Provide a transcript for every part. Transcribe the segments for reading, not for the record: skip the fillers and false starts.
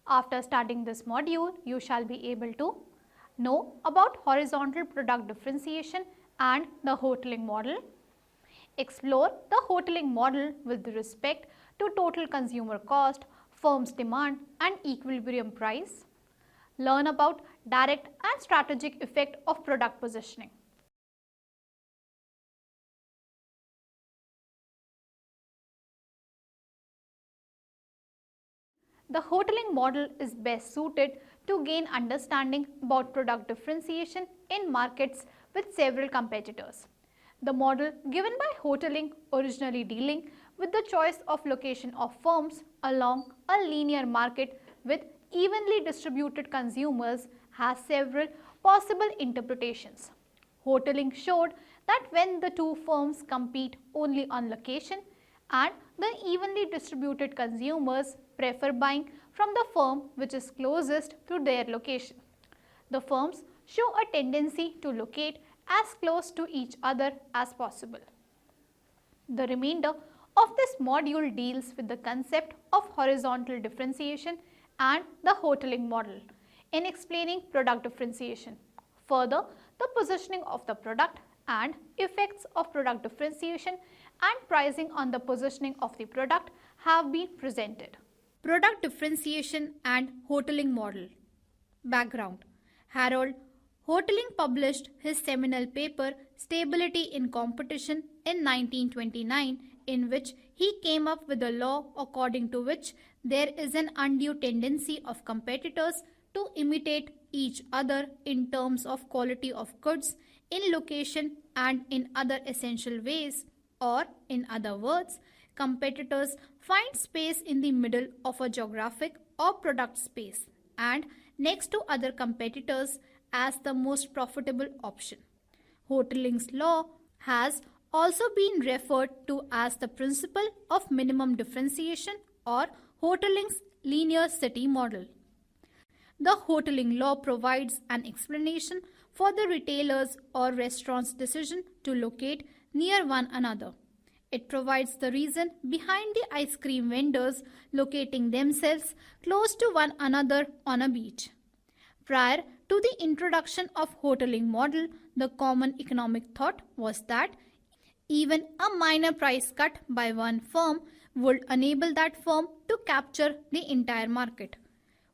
After studying this module, you shall be able to know about horizontal product differentiation and the Hotaling model, explore the Hotaling model with respect to total consumer cost, firm's demand and equilibrium price, learn about direct and strategic effect of product positioning. The Hotaling model is best suited to gain understanding about product differentiation in markets with several competitors. The model given by Hotaling, originally dealing with the choice of location of firms along a linear market with evenly distributed consumers, has several possible interpretations. Hotaling showed that when the two firms compete only on location and the evenly distributed consumers prefer buying from the firm which is closest to their location, the firms show a tendency to locate as close to each other as possible. The remainder of this module deals with the concept of horizontal differentiation and the Hotaling model in explaining product differentiation. Further, the positioning of the product and effects of product differentiation and pricing on the positioning of the product have been presented. Product differentiation and Hotaling model. Background. Harold Hotaling published his seminal paper Stability in Competition in 1929, in which he came up with a law according to which there is an undue tendency of competitors to imitate each other in terms of quality of goods, in location and in other essential ways, or in other words, competitors find space in the middle of a geographic or product space and next to other competitors as the most profitable option. Hotaling's law has also been referred to as the principle of minimum differentiation or Hotaling's linear city model. The Hotaling law provides an explanation for the retailer's or restaurant's decision to locate near one another. It provides the reason behind the ice cream vendors locating themselves close to one another on a beach. Prior to the introduction of Hotaling model, the common economic thought was that even a minor price cut by one firm would enable that firm to capture the entire market.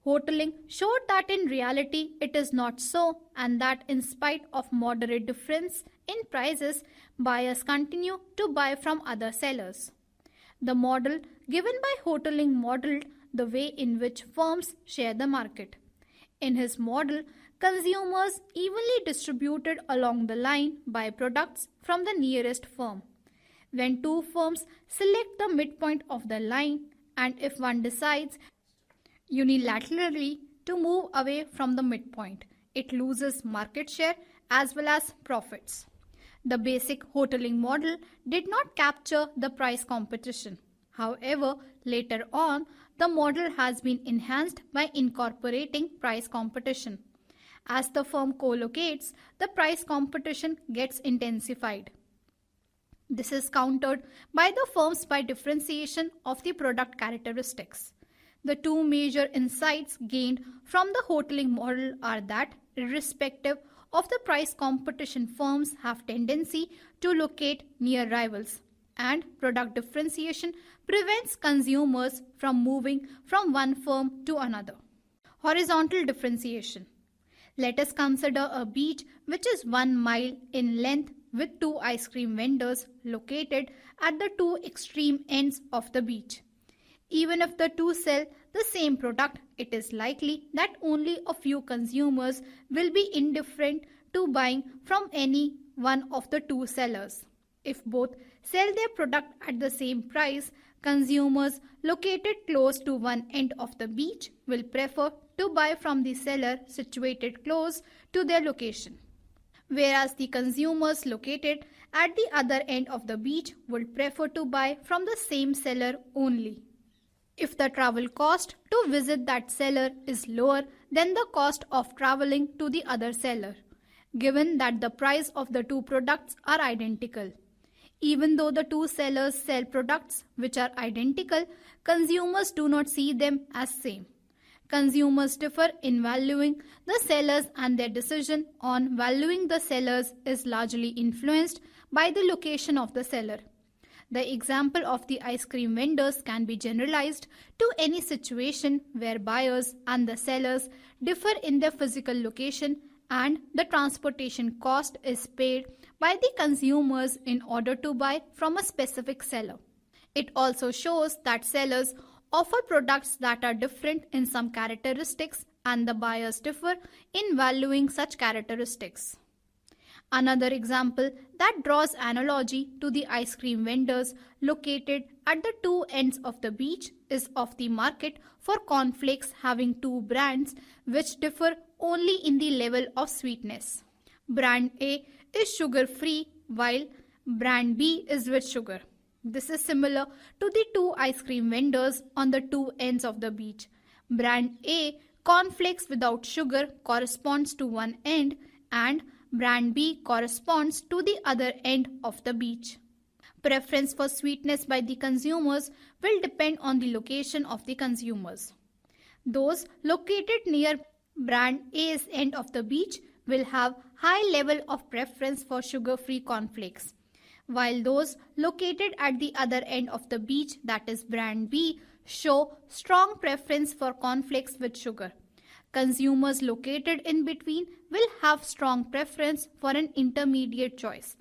Hotaling showed that in reality it is not so, and that in spite of moderate difference in prices, buyers continue to buy from other sellers. The model given by Hotaling modeled the way in which firms share the market. In his model, consumers evenly distributed along the line buy products from the nearest firm. When two firms select the midpoint of the line, and if one decides unilaterally to move away from the midpoint, it loses market share as well as profits. The basic Hotaling model did not capture the price competition. However, later on, the model has been enhanced by incorporating price competition. As the firm co-locates, the price competition gets intensified. This is countered by the firms by differentiation of the product characteristics. The two major insights gained from the Hotaling model are that, irrespective of the price competition, firms have tendency to locate near rivals, and product differentiation prevents consumers from moving from one firm to another. Horizontal differentiation. Let us consider a beach which is 1 mile in length with two ice cream vendors located at the two extreme ends of the beach. Even if the two sell the same product, it is likely that only a few consumers will be indifferent to buying from any one of the two sellers. If both sell their product at the same price, consumers located close to one end of the beach will prefer to buy from the seller situated close to their location, whereas the consumers located at the other end of the beach would prefer to buy from the same seller only. If the travel cost to visit that seller is lower than the cost of traveling to the other seller, given that the price of the two products are identical. Even though the two sellers sell products which are identical, consumers do not see them as same. Consumers differ in valuing the sellers, and their decision on valuing the sellers is largely influenced by the location of the seller. The example of the ice cream vendors can be generalized to any situation where buyers and the sellers differ in their physical location and the transportation cost is paid by the consumers in order to buy from a specific seller. It also shows that sellers offer products that are different in some characteristics and the buyers differ in valuing such characteristics. Another example that draws analogy to the ice cream vendors located at the two ends of the beach is of the market for cornflakes having two brands which differ only in the level of sweetness. Brand A is sugar-free while brand B is with sugar. This is similar to the two ice cream vendors on the two ends of the beach. Brand A, cornflakes without sugar, corresponds to one end and brand B corresponds to the other end of the beach. Preference for sweetness by the consumers will depend on the location of the consumers. Those located near brand A's end of the beach will have high level of preference for sugar-free cornflakes, while those located at the other end of the beach, that is brand B, show strong preference for cornflakes with sugar. Consumers located in between will have strong preference for an intermediate choice,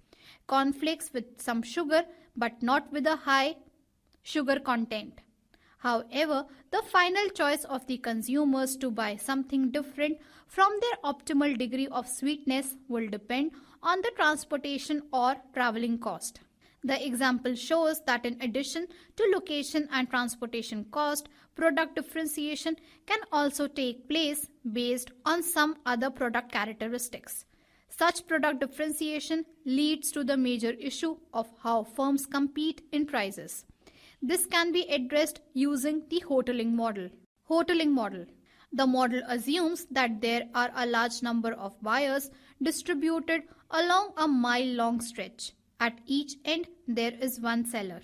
cornflakes with some sugar but not with a high sugar content. However, the final choice of the consumers to buy something different from their optimal degree of sweetness will depend on the transportation or traveling cost. The example shows that in addition to location and transportation cost, product differentiation can also take place based on some other product characteristics. Such product differentiation leads to the major issue of how firms compete in prices. This can be addressed using the Hotaling model. Hotaling model. The model assumes that there are a large number of buyers distributed along a mile-long stretch. At each end, there is one seller.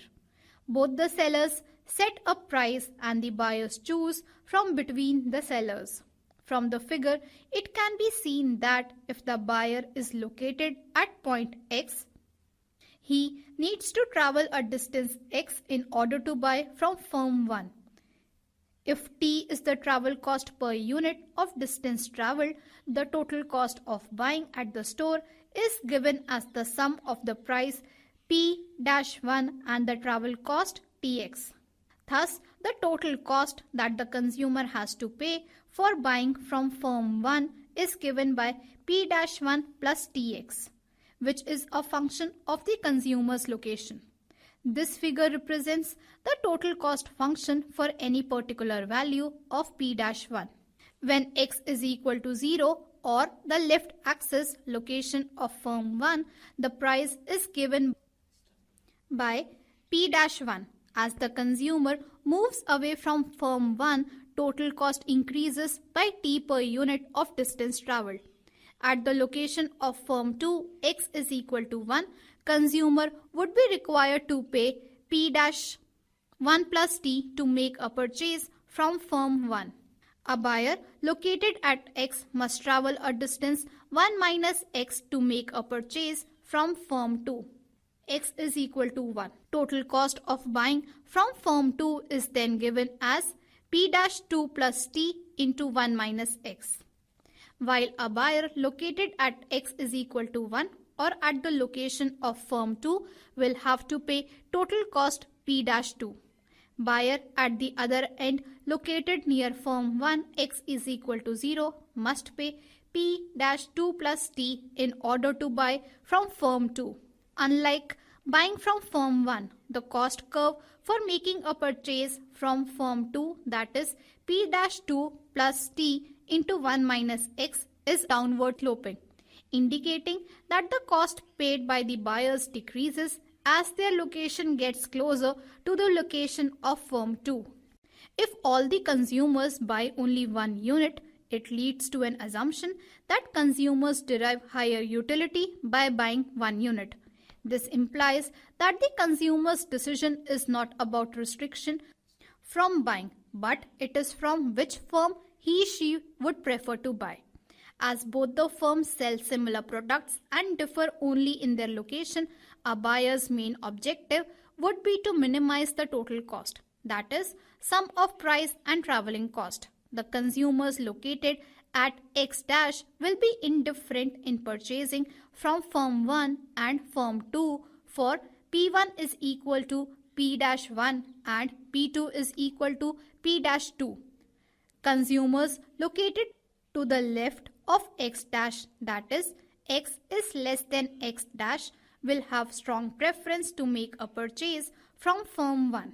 Both the sellers set a price and the buyers choose from between the sellers. From the figure, it can be seen that if the buyer is located at point X, he needs to travel a distance X in order to buy from firm 1. If T is the travel cost per unit of distance traveled, the total cost of buying at the store is given as the sum of the price P-1 and the travel cost Tx. Thus, the total cost that the consumer has to pay for buying from firm 1 is given by P-1 plus Tx, which is a function of the consumer's location. This figure represents the total cost function for any particular value of P-1. When x is equal to 0 or the left axis location of firm 1, the price is given by P-1. As the consumer moves away from firm 1, total cost increases by T per unit of distance traveled. At the location of firm 2, x is equal to 1, consumer would be required to pay P-1 plus T to make a purchase from firm 1. A buyer located at x must travel a distance 1 minus x to make a purchase from firm 2. X is equal to 1. Total cost of buying from firm 2 is then given as P-2 plus T into 1 minus x. While a buyer located at x is equal to 1 or at the location of firm 2 will have to pay total cost P-2. Buyer at the other end located near firm 1 x is equal to 0 must pay P-2 plus T in order to buy from firm 2. Unlike buying from firm 1, the cost curve for making a purchase from firm 2, that is P-2 plus T into 1 minus x, is downward sloping, indicating that the cost paid by the buyers decreases as their location gets closer to the location of firm 2. If all the consumers buy only one unit, it leads to an assumption that consumers derive higher utility by buying one unit. This implies that the consumer's decision is not about restriction from buying, but it is from which firm she would prefer to buy. As both the firms sell similar products and differ only in their location, a buyer's main objective would be to minimize the total cost, that is, sum of price and traveling cost. The consumers located at X dash will be indifferent in purchasing from firm 1 and firm 2 for P1 is equal to P-1 and P2 is equal to P-2. Consumers located to the left of X dash, that is X is less than X dash, will have strong preference to make a purchase from firm 1,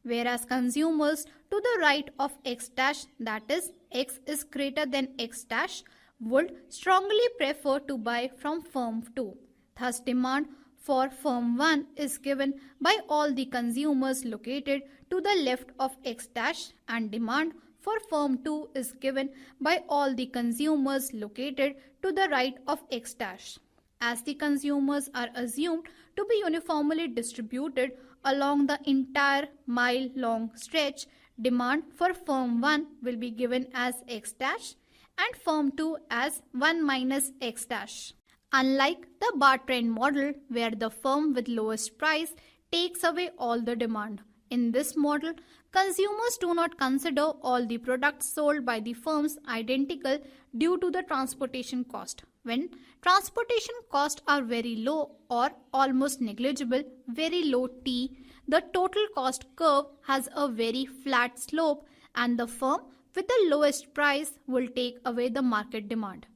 whereas consumers to the right of X dash, that is X is greater than X dash, would strongly prefer to buy from firm 2. Thus, demand for firm 1 is given by all the consumers located to the left of X dash and demand for firm 2 is given by all the consumers located to the right of X dash. As the consumers are assumed to be uniformly distributed along the entire mile-long stretch, demand for firm 1 will be given as X dash and firm 2 as 1 minus X dash. Unlike the bar trend model where the firm with lowest price takes away all the demand, in this model, consumers do not consider all the products sold by the firms identical due to the transportation cost. When transportation costs are very low or almost negligible, very low T, the total cost curve has a very flat slope and the firm with the lowest price will take away the market demand.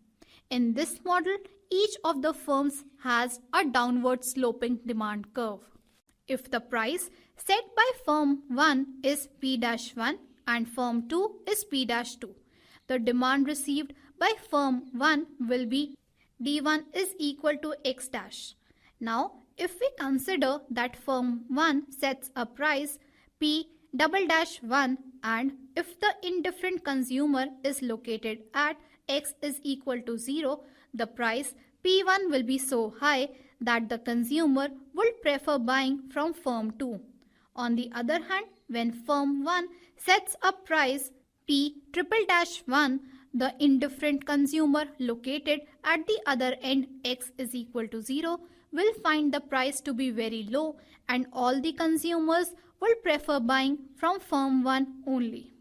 In this model, each of the firms has a downward sloping demand curve. If the price set by firm 1 is P-1 and firm 2 is P-2, the demand received by firm 1 will be D1 is equal to X dash. Now, if we consider that firm 1 sets a price P-1 and if the indifferent consumer is located at X is equal to 0, the price P1 will be so high that the consumer will prefer buying from firm 2. On the other hand, when firm 1 sets a price P-1, the indifferent consumer located at the other end X is equal to 0 will find the price to be very low and all the consumers will prefer buying from firm 1 only.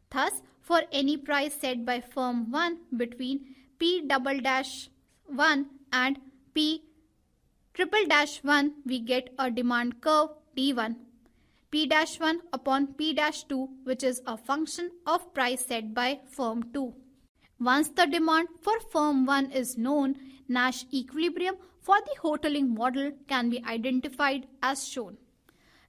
Thus, for any price set by firm 1 between P-1 and P-1, we get a demand curve D1, P-1 upon P-2, which is a function of price set by firm 2. Once the demand for firm 1 is known, Nash equilibrium for the Hotaling model can be identified as shown.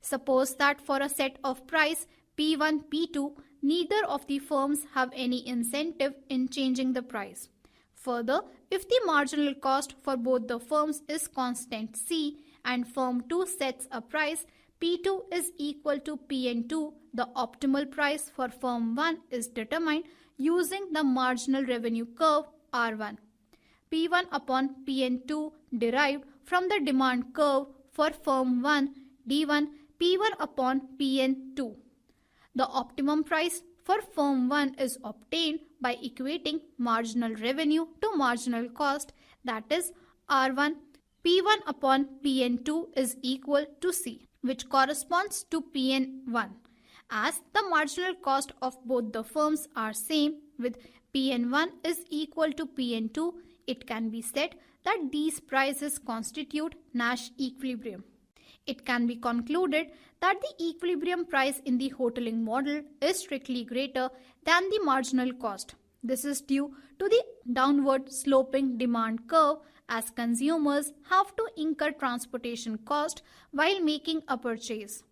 Suppose that for a set of price P1, P2, neither of the firms have any incentive in changing the price. Further, if the marginal cost for both the firms is constant C and firm 2 sets a price P2 is equal to Pn2, the optimal price for firm 1 is determined using the marginal revenue curve R1. P1 upon Pn2 derived from the demand curve for firm 1 D1 P1 upon Pn2. The optimum price for firm 1 is obtained by equating marginal revenue to marginal cost, that is R1 P1 upon Pn2 is equal to C, which corresponds to Pn1. As the marginal cost of both the firms are same with Pn1 is equal to Pn2, it can be said that these prices constitute Nash equilibrium. It can be concluded that the equilibrium price in the Hotaling model is strictly greater than the marginal cost. This is due to the downward sloping demand curve as consumers have to incur transportation cost while making a purchase.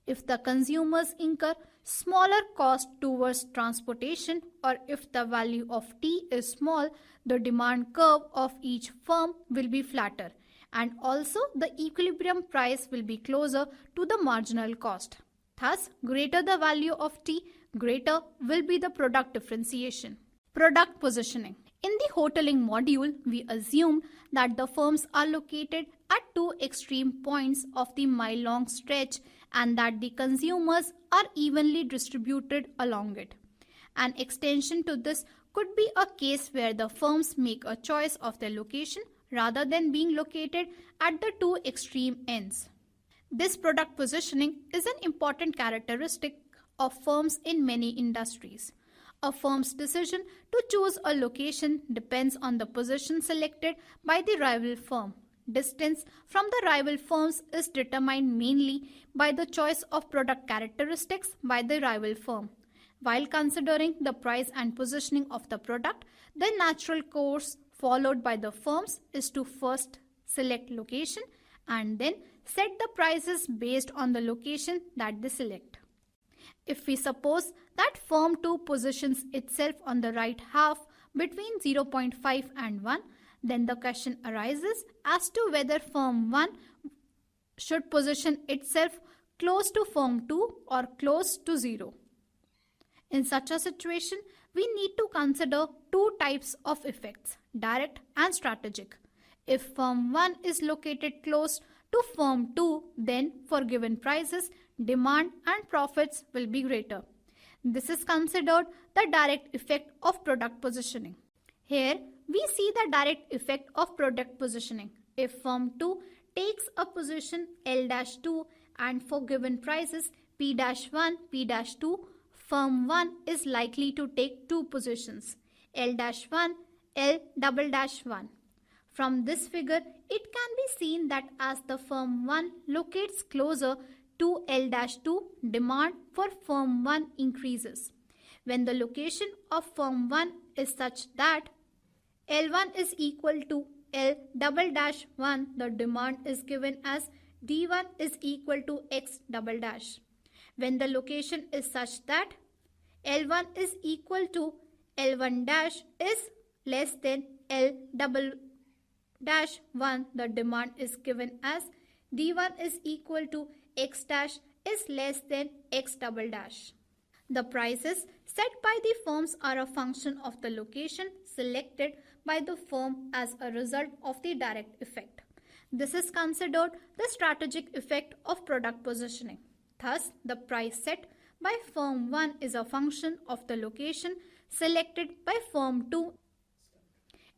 If the consumers incur smaller cost towards transportation or if the value of T is small, the demand curve of each firm will be flatter and also the equilibrium price will be closer to the marginal cost. Thus, greater the value of T, greater will be the product differentiation. Product positioning. In the Hotaling module, we assumed that the firms are located at two extreme points of the mile-long stretch and that the consumers are evenly distributed along it. An extension to this could be a case where the firms make a choice of their location rather than being located at the two extreme ends. This product positioning is an important characteristic of firms in many industries. A firm's decision to choose a location depends on the position selected by the rival firm. Distance from the rival firms is determined mainly by the choice of product characteristics by the rival firm. While considering the price and positioning of the product, the natural course followed by the firms is to first select location and then set the prices based on the location that they select. If we suppose that firm 2 positions itself on the right half between 0.5 and 1, then the question arises as to whether firm 1 should position itself close to firm 2 or close to 0. In such a situation, we need to consider two types of effects, direct and strategic. If firm 1 is located close to firm 2, then for given prices, demand and profits will be greater. This is considered the direct effect of product positioning. Here, we see the direct effect of product positioning. If firm 2 takes a position L-2 and for given prices P-1, P-2, firm 1 is likely to take two positions L-1, L-1. From this figure, it can be seen that as the firm 1 locates closer to L-2, demand for firm 1 increases. When the location of firm 1 is such that L1 is equal to L-1, the demand is given as D1 is equal to X double dash. When the location is such that L1 is equal to L1 dash is less than L double dash 1, the demand is given as D1 is equal to X dash is less than X double dash. The prices set by the firms are a function of the location selected by the firm as a result of the direct effect. This is considered the strategic effect of product positioning. Thus, the price set by firm 1 is a function of the location selected by firm 2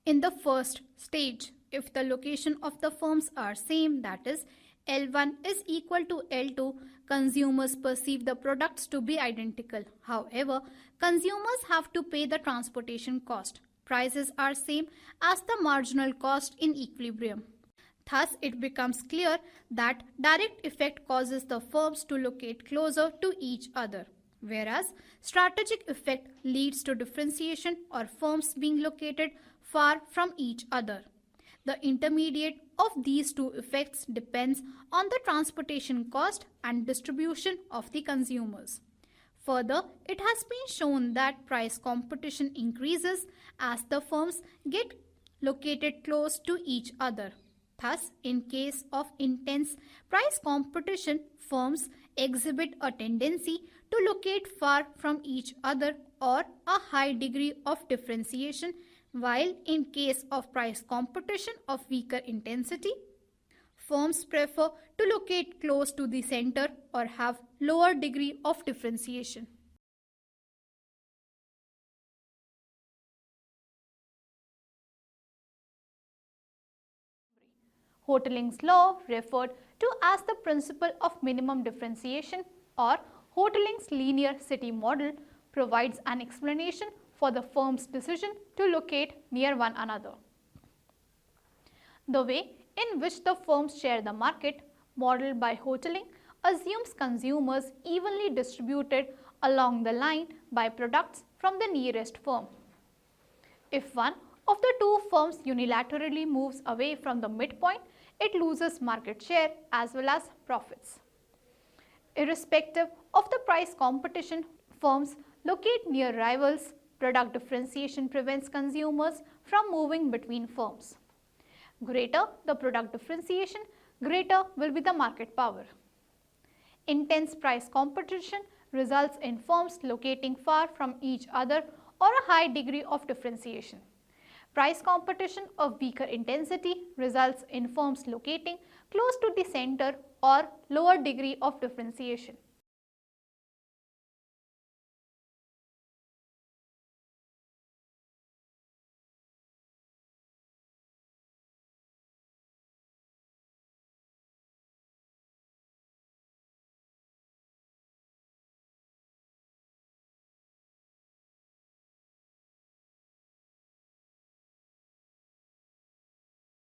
in the first stage. If the location of the firms are same, that is L1 is equal to L2, consumers perceive the products to be identical. However, consumers have to pay the transportation cost. Prices are same as the marginal cost in equilibrium. Thus, it becomes clear that direct effect causes the firms to locate closer to each other, whereas strategic effect leads to differentiation or firms being located far from each other. The intermediate of these two effects depends on the transportation cost and distribution of the consumers. Further, it has been shown that price competition increases as the firms get located close to each other. Thus, in case of intense price competition, firms exhibit a tendency to locate far from each other or a high degree of differentiation, while in case of price competition of weaker intensity, firms prefer to locate close to the center or have lower degree of differentiation. Hotaling's law, referred to as the principle of minimum differentiation or Hotaling's linear city model, provides an explanation for the firm's decision to locate near one another. The way in which the firms share the market, modeled by Hotaling, assumes consumers evenly distributed along the line by products from the nearest firm. If one of the two firms unilaterally moves away from the midpoint, it loses market share as well as profits. Irrespective of the price competition, firms locate near rivals. Product differentiation prevents consumers from moving between firms. Greater the product differentiation, greater will be the market power. Intense price competition results in firms locating far from each other or a high degree of differentiation. Price competition of weaker intensity results in firms locating close to the center or lower degree of differentiation.